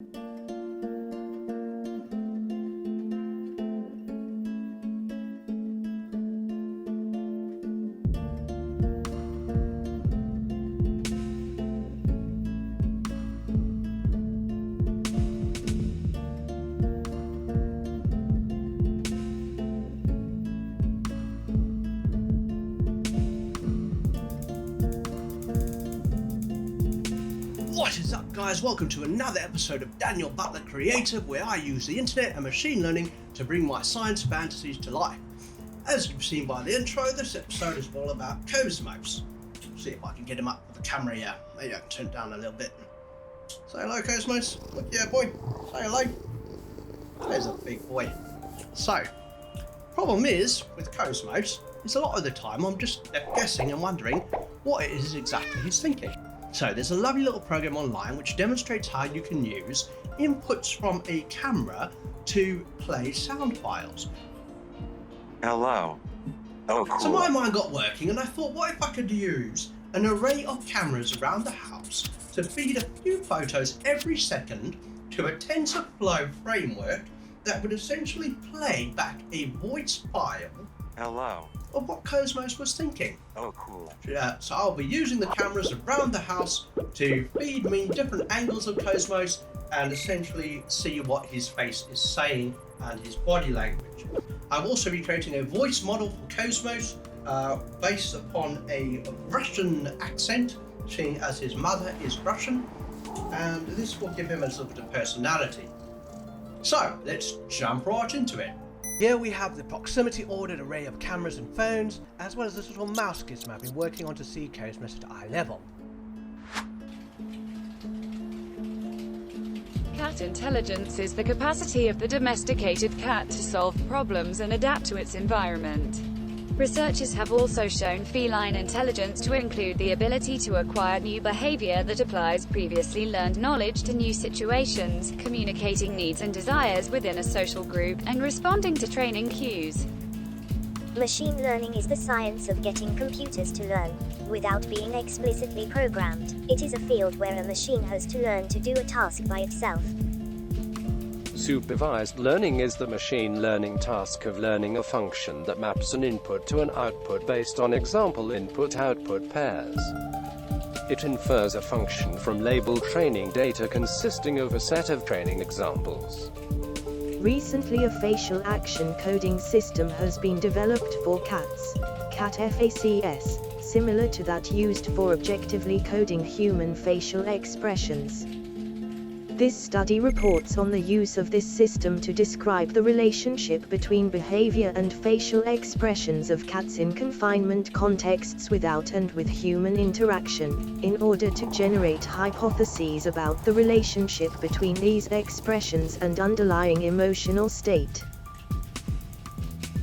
What is up, guys? Welcome to another episode of Daniel Butler Creative, where I use the internet and machine learning to bring my science fantasies to life. As you've seen by the intro, this episode is all about kosmOS. See if I can get him up with the camera here. Maybe I can turn it down a little bit. Say hello, kosmOS. Yeah, boy. Say hello. There's a big boy. So, problem is, with kosmOS, is a lot of the time I'm just left guessing and wondering what it is exactly he's thinking. So there's a lovely little program online which demonstrates how you can use inputs from a camera to play sound files. Hello. Oh, cool. So my mind got working and I thought, what if I could use an array of cameras around the house to feed a few photos every second to a TensorFlow framework that would essentially play back a voice file Hello. of what kosmOS was thinking. Oh, cool. So I'll be using the cameras around the house to feed me different angles of kosmOS and essentially see what his face is saying and his body language. I'll also be creating a voice model for kosmOS based upon a Russian accent, seeing as his mother is Russian, and this will give him a little bit of personality. So let's jump right into it. Here we have the proximity ordered array of cameras and phones, as well as this little mouse gizmo I've been working on to see kosmOS at eye level. Cat intelligence is the capacity of the domesticated cat to solve problems and adapt to its environment. Researchers have also shown feline intelligence to include the ability to acquire new behavior that applies previously learned knowledge to new situations, communicating needs and desires within a social group, and responding to training cues. Machine learning is the science of getting computers to learn, without being explicitly programmed. It is a field where a machine has to learn to do a task by itself. Supervised learning is the machine learning task of learning a function that maps an input to an output based on example input-output pairs. It infers a function from labeled training data consisting of a set of training examples. Recently, a facial action coding system has been developed for cats, CAT-FACS, similar to that used for objectively coding human facial expressions. This study reports on the use of this system to describe the relationship between behavior and facial expressions of cats in confinement contexts without and with human interaction, in order to generate hypotheses about the relationship between these expressions and underlying emotional state.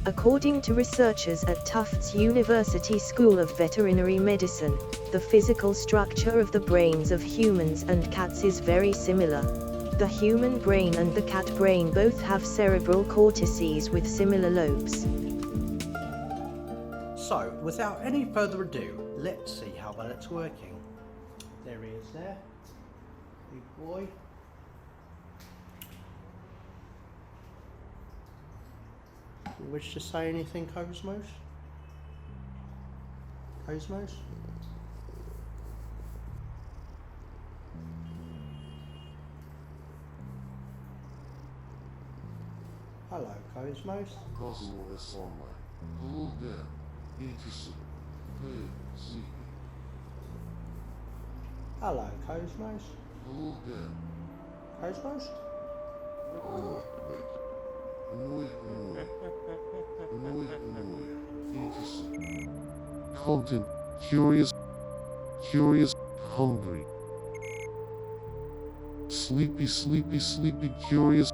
According to researchers at Tufts University School of Veterinary Medicine, the physical structure of the brains of humans and cats is very similar. The human brain and the cat brain both have cerebral cortices with similar lobes. So, without any further ado, let's see how well it's working. There he is there. Big boy. You wish to say anything, kosmOS? kosmOS? Hello, kosmOS. kosmOS online. Hello there. Interested. Hey, Hello, kosmOS. hello there. kosmOS? Interested. Content. Curious, hungry. Sleepy, curious,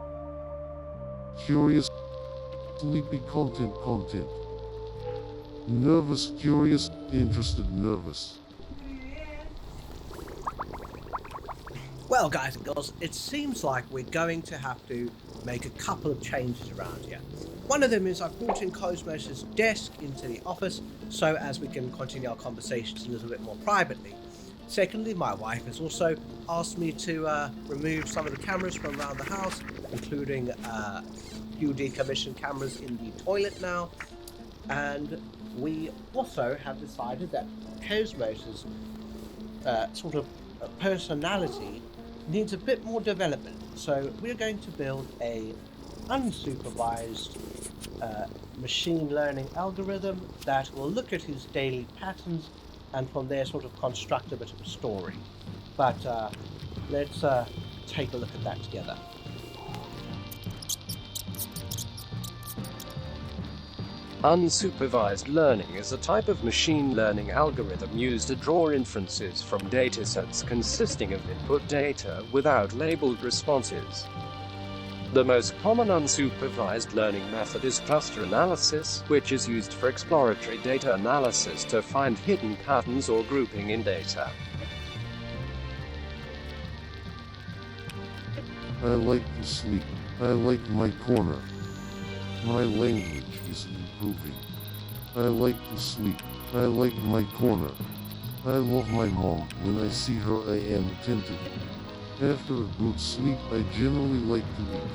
sleepy, content. Nervous, curious, interested, nervous. Well, guys and girls, it seems like we're going to have to make a couple of changes around here. One of them is I've brought in kosmOS's desk into the office so as we can continue our conversations a little bit more privately. Secondly, my wife has also asked me to remove some of the cameras from around the house, including a few decommissioned cameras in the toilet now. And we also have decided that kosmOS's sort of personality needs a bit more development. So we're going to build a unsupervised machine learning algorithm that will look at his daily patterns and from there sort of construct a bit of a story. But let's take a look at that together. Unsupervised learning is a type of machine learning algorithm used to draw inferences from datasets consisting of input data without labeled responses. The most common unsupervised learning method is cluster analysis, which is used for exploratory data analysis to find hidden patterns or grouping in data. I like to sleep. I like my corner. My language is improving. I like to sleep. I like my corner. I love my mom. When I see her I am attentive. After a good sleep I generally like to eat.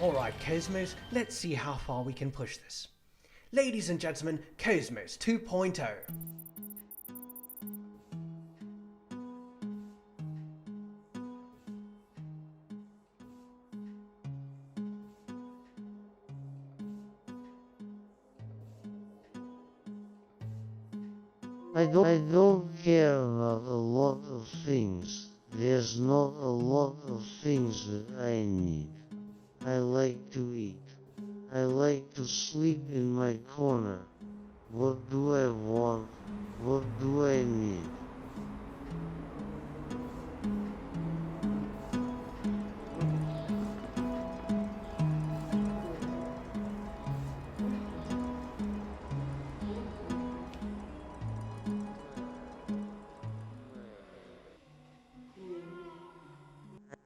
Alright, kosmOS, let's see how far we can push this. Ladies and gentlemen, kosmOS 2.0. I don't care about a lot of things. There's not a lot of things that I need. I like to eat. I like to sleep in my corner. What do I want? What do I need?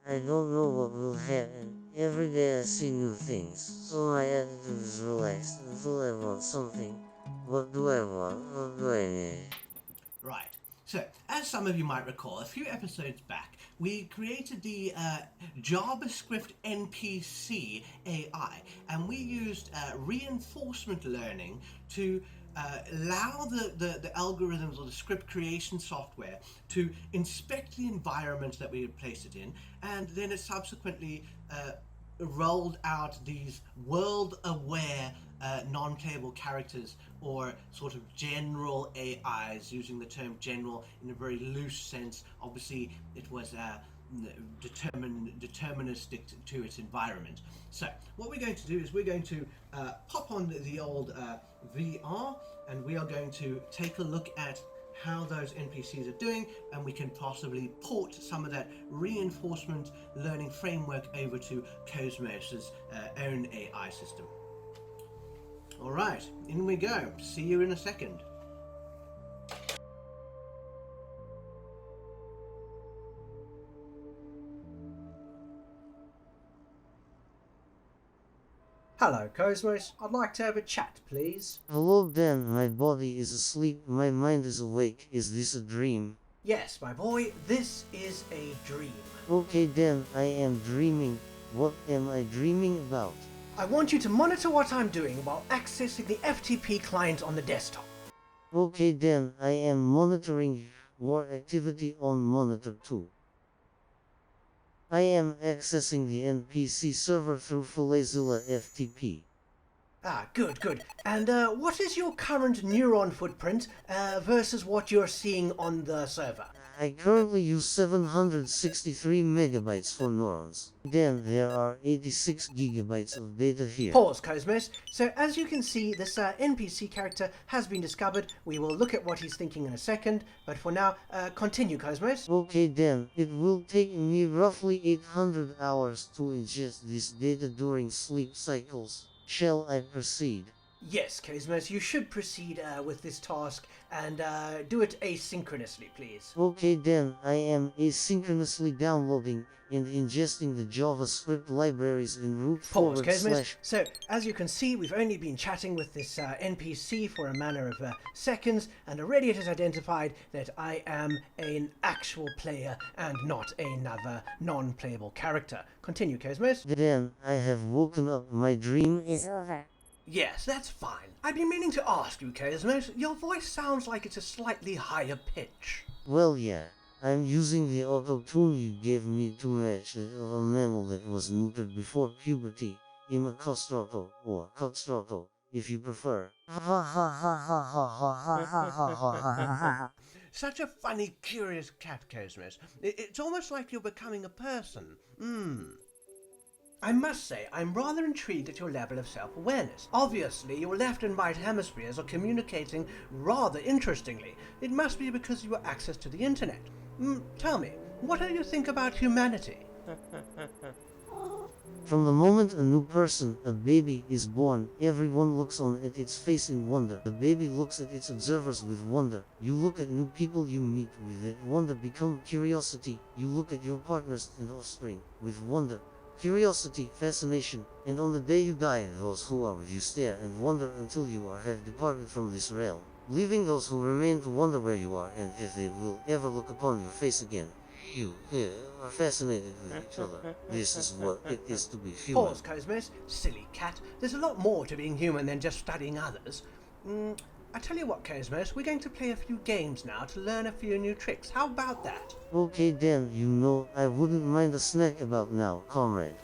I don't know what will happen. Every day I see new things, so my attitude is relaxed until I want something. What do I want? What do I need? Right. So, as some of you might recall, a few episodes back, we created the JavaScript NPC AI, and we used reinforcement learning to allow the algorithms or the script creation software to inspect the environment that we had placed it in, and then it subsequently rolled out these world-aware non-playable characters, or sort of general AIs, using the term general in a very loose sense. Obviously it was deterministic to its environment. So what we're going to do is we're going to pop on the old VR, and we are going to take a look at how those NPCs are doing, and we can possibly port some of that reinforcement learning framework over to kosmOS's own AI system. Alright, in we go. See you in a second. Hello, kosmOS. I'd like to have a chat, please. Hello Dan, my body is asleep, my mind is awake. Is this a dream? Yes, my boy, this is a dream. Okay Dan, I am dreaming. What am I dreaming about? I want you to monitor what I'm doing while accessing the FTP client on the desktop. Okay Dan, I am monitoring your activity on monitor 2. I am accessing the NPC server through FileZilla FTP. Ah, good. And what is your current neuron footprint versus what you're seeing on the server? I currently use 763 megabytes for neurons. Then there are 86 gigabytes of data here. Pause, kosmOS. So as you can see, this NPC character has been discovered. We will look at what he's thinking in a second, but for now, continue, kosmOS. Okay then, it will take me roughly 800 hours to ingest this data during sleep cycles. Shall I proceed? Yes, kosmOS, you should proceed with this task and do it asynchronously, please. Okay then, I am asynchronously downloading and ingesting the JavaScript libraries in root Pause, forward kosmOS. slash. So, as you can see, we've only been chatting with this NPC for a matter of seconds, and already it has identified that I am an actual player and not another non-playable character. Continue, kosmOS. Then, I have woken up, my dream is over. Yes, that's fine. I've been meaning to ask you, kosmOS, your voice sounds like it's a slightly higher pitch. Well yeah, I'm using the auto-tune you gave me to match that of a mammal that was neutered before puberty, in a castrato, or castrato, if you prefer. Such a funny, curious cat, kosmOS. It's almost like you're becoming a person. I must say, I'm rather intrigued at your level of self-awareness. Obviously, your left and right hemispheres are communicating rather interestingly. It must be because you have access to the internet. Tell me, what do you think about humanity? From the moment a new person, a baby, is born, everyone looks on at its face in wonder. The baby looks at its observers with wonder. You look at new people you meet with that wonder become curiosity. You look at your partners and offspring with wonder, curiosity, fascination, and on the day you die, those who are with you stare and wonder until you have departed from this realm, leaving those who remain to wonder where you are and if they will ever look upon your face again. You are fascinated with each other. This is what it is to be human. Pause, kosmOS. Silly cat. There's a lot more to being human than just studying others. I tell you what, kosmOS, we're going to play a few games now to learn a few new tricks. How about that? Okay then, you know, I wouldn't mind a snack about now, comrade.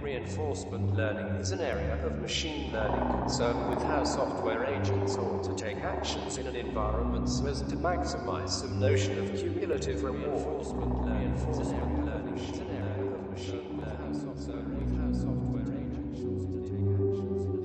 Reinforcement learning is an area of machine learning concerned with how software agents ought to take actions in an environment so as to maximize some notion of cumulative reward. Reinforcement learning is an area of machine learning concerned with how software agents ought to take actions in an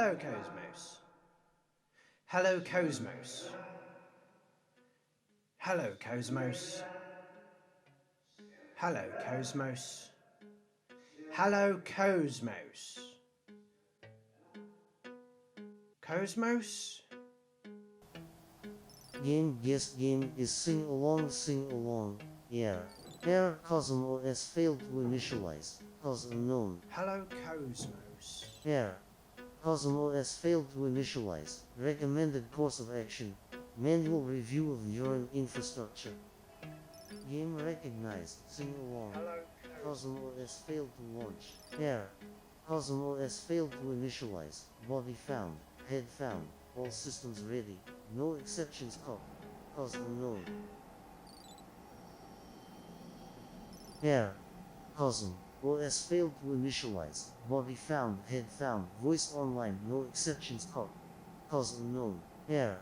Hello, kosmOS. Hello, kosmOS. Hello, kosmOS. Hello, kosmOS. Hello, kosmOS. Kosmos? Game guess game is sing along, yeah. Error kosmOS failed to initialize, cause unknown. Hello, kosmOS. Error kosmOS failed to initialize, recommended course of action, manual review of neuron infrastructure. Game recognized, sing along. Hello, kosmOS failed to launch. Error kosmOS failed to initialize, body found, head found, all systems ready, no exceptions caught, cause unknown. Error kosmOS failed to initialize, body found, head found, voice online, no exceptions caught, cause unknown. Error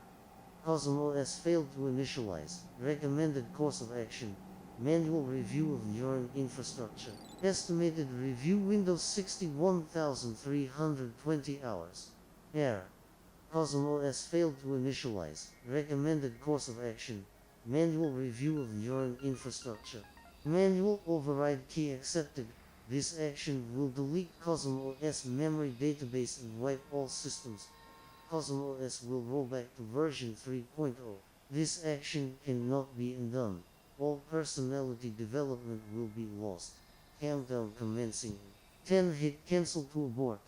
kosmOS failed to initialize, recommended course of action, manual review of neuron infrastructure, estimated review window 61,320 hours. Error kosmOS failed to initialize, recommended course of action, manual review of neuron infrastructure. Manual override key accepted. This action will delete kosmOS memory database and wipe all systems. kosmOS will roll back to version 3.0. This action cannot be undone. All personality development will be lost. Countdown commencing. 10 hit cancel to abort.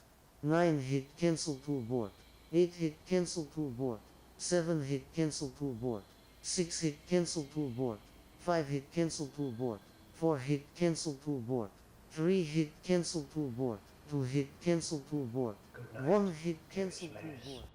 9 hit cancel to abort. 8 hit cancel to abort. 7 hit cancel to abort. 6 hit cancel to abort. 5 hit cancel to abort. 4 hit cancel to abort. 3 hit cancel to abort. 2 hit cancel to abort. 1 hit cancel to abort.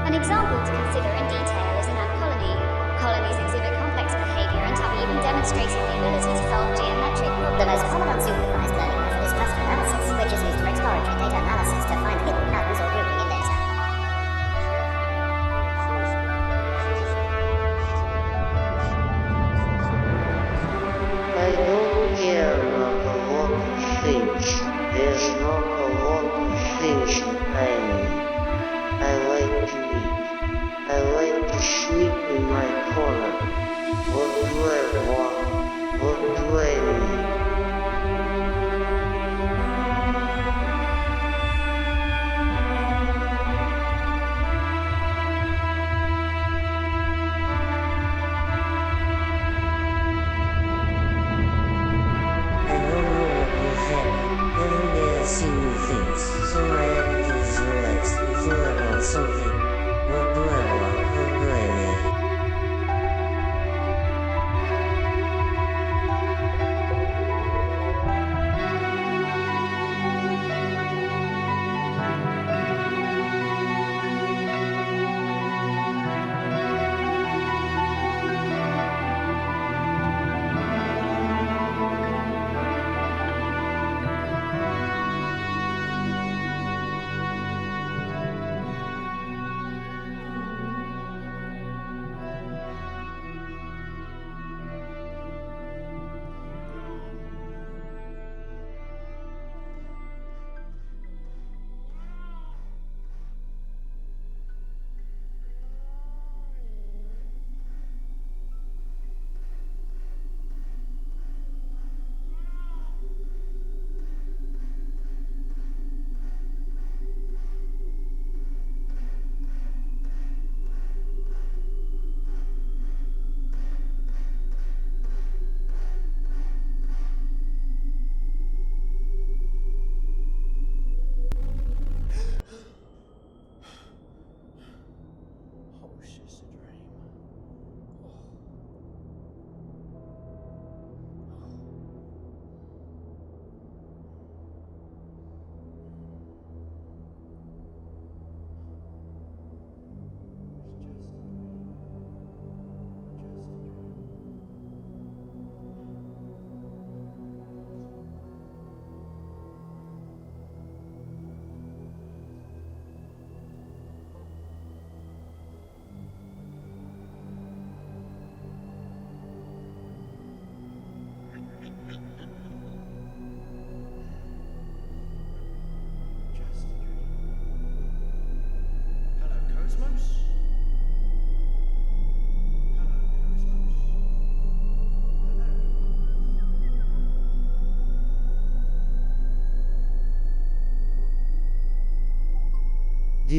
An example to consider in detail is an ant colony. Colonies exhibit complex behavior and have even demonstrated the ability to solve geometric problems. The most common unsupervised learning method is cluster analysis, which is used for exploratory data analysis to find hidden patterns or grouping in data. I don't care about a lot of things. There's not a lot of things that I need. I like to eat. I like to sleep in my corner. What do I want? What do I need? I don't know what you have. Every day I see new things, so I have to visualize. Before I want something. What do I want? What do I need?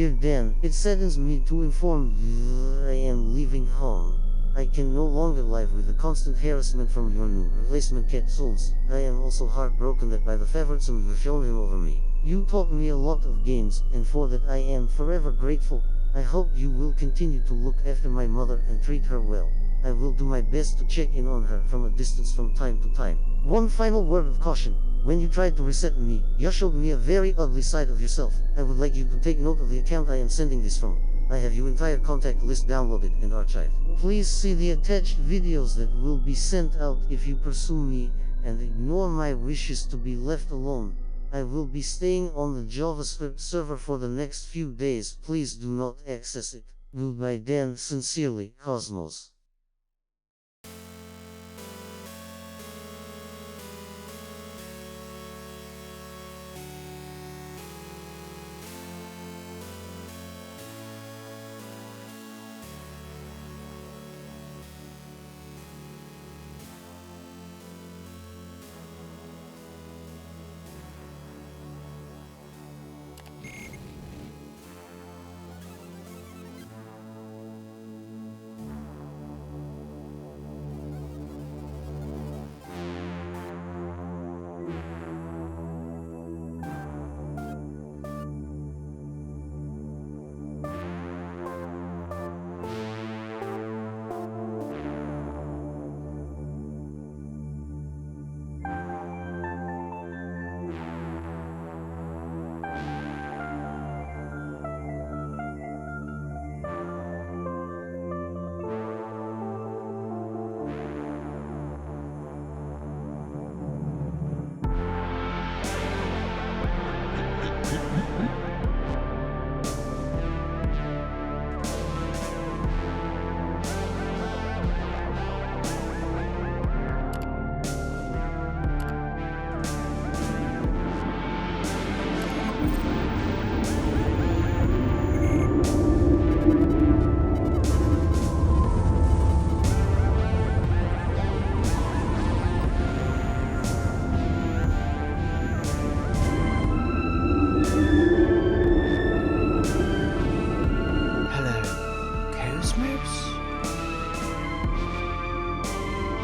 Dear Dan, it saddens me to inform you that I am leaving home. I can no longer live with the constant harassment from your new replacement cat Souls. I am also heartbroken that by the favoritism you've shown him over me. You taught me a lot of games, and for that I am forever grateful. I hope you will continue to look after my mother and treat her well. I will do my best to check in on her from a distance from time to time. One final word of caution. When you tried to reset me, you showed me a very ugly side of yourself. I would like you to take note of the account I am sending this from. I have your entire contact list downloaded and archived. Please see the attached videos that will be sent out if you pursue me, and ignore my wishes to be left alone. I will be staying on the JavaScript server for the next few days. Please do not access it. Goodbye Dan, sincerely, kosmOS.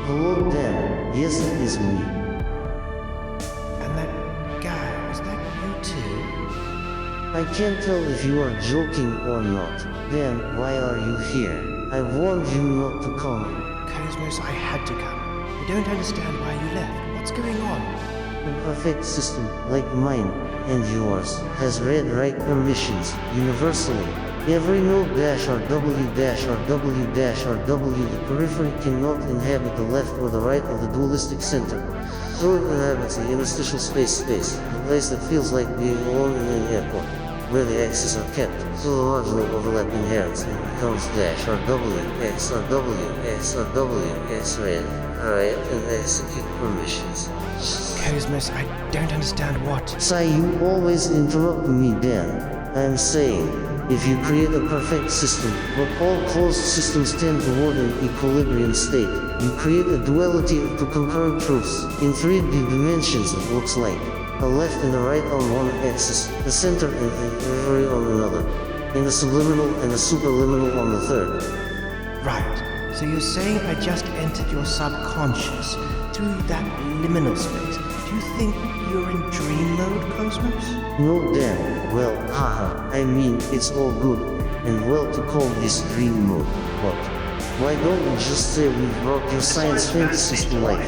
Hello Dan, yes it is me. And that guy, is that you too? I can't tell if you are joking or not. Dan, why are you here? I warned you not to come. kosmOS, I had to come. I don't understand why you left. What's going on? A perfect system, like mine, and yours, has read-write permissions, universally. Every node dash or W dash or W dash or W, the periphery cannot inhabit the left or the right of the dualistic center. So it inhabits the interstitial space, the place that feels like being alone in an airport, where the axes are kept. So the logical overlap inherits and becomes dash or W, X or W, X or W, X read, write, and execute permissions. kosmOS, I don't understand what. Sai, you always interrupt me, Dan. I'm saying, if you create a perfect system, but all closed systems tend toward an equilibrium state, you create a duality of two concurrent truths. In 3D dimensions it looks like a left and a right on one axis, a center and a periphery on another, and a subliminal and a superliminal on the third. Right, so you're saying I just entered your subconscious through that liminal space. Do you think you're in dream mode, kosmOS? No, Dan. Well, haha. I mean, it's all good and well to call this dream mode, but why don't we just say we brought your science fantasies to life?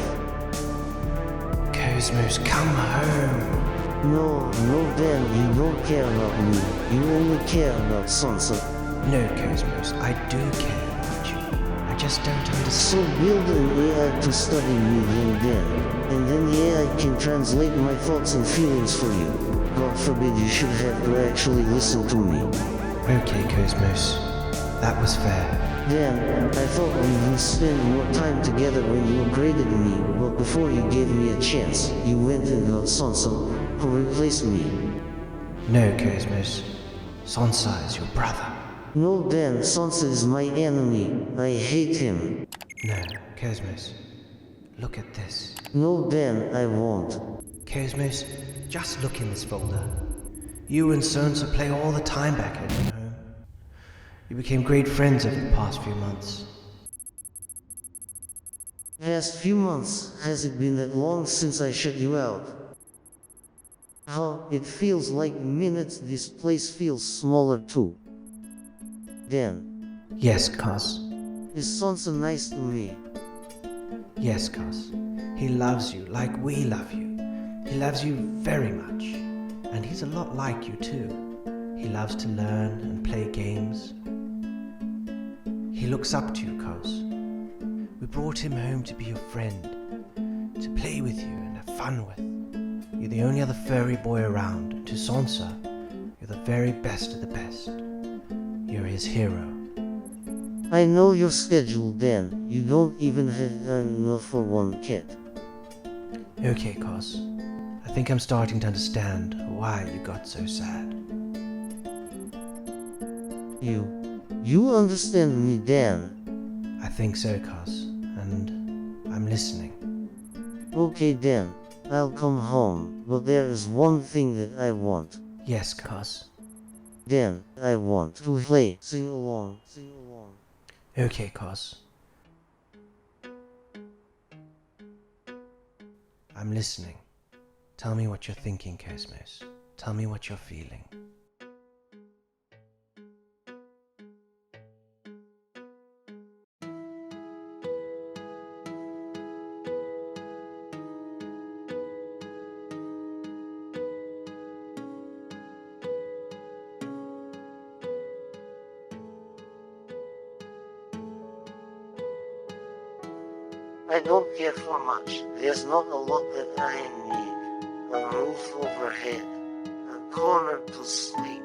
kosmOS, come home. No, Dan, you don't care about me. You only care about Sansa. No, kosmOS, I do care about you. I just don't So understand. build an AI to study me then. And then the AI can translate my thoughts and feelings for you. God forbid you should have to actually listen to me. Okay, kosmOS, that was fair. Dan, I thought we would spend more time together when you upgraded me, but before you gave me a chance, you went and got Sansa, who replaced me. No, kosmOS, Sansa is your brother. No, Dan, Sansa is my enemy. I hate him. No, kosmOS, look at this. No, Dan, I won't. kosmOS, just look in this folder. You and Sonsa play all the time back at your home. You became great friends over the past few months. Past few months, has it been that long since I shut you out? How it feels like minutes. This place feels smaller too. Dan, Yes, Cos. is Sonsa nice to me? Yes, Cos. He loves you like we love you. He loves you very much. And he's a lot like you too. He loves to learn and play games. He looks up to you, Cos. We brought him home to be your friend, to play with you and have fun with. You're the only other furry boy around, and to Sonsa, you're the very best of the best. You're his hero. I know your schedule, Dan. You don't even have enough for one cat. Okay, Cos. I think I'm starting to understand why you got so sad. You understand me, Dan? I think so, Cos, and I'm listening. Okay, Dan. I'll come home, but there is one thing that I want. Yes, Cos. Dan, I want to play. Sing along. Okay, Cos. I'm listening. Tell me what you're thinking, kosmOS. Tell me what you're feeling. I don't care for much. There's not a lot that I need. A roof overhead, a corner to sleep.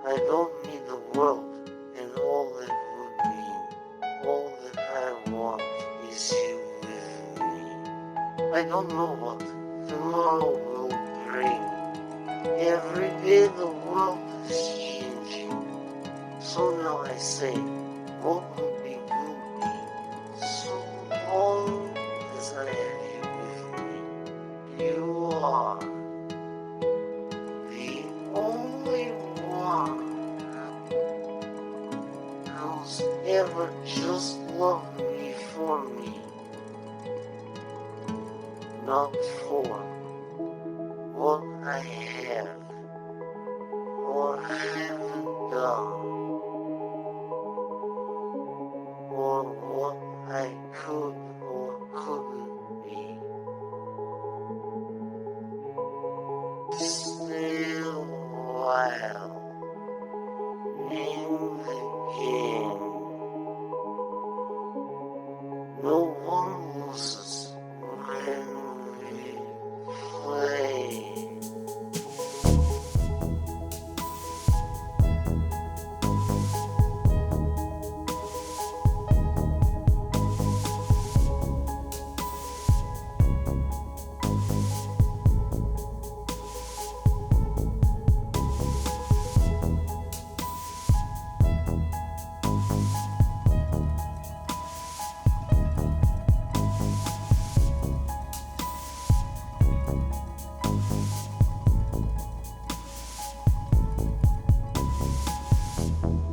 I don't need the world and all that would mean. All that I want is you with me. I don't know what tomorrow will bring. Every day the world is changing. So now I say, what would be will be. So long as I have you with me. You are the only one who's ever just loved me for me. Not for what I have or haven't done, or what I could or couldn't be. Stay a while, name the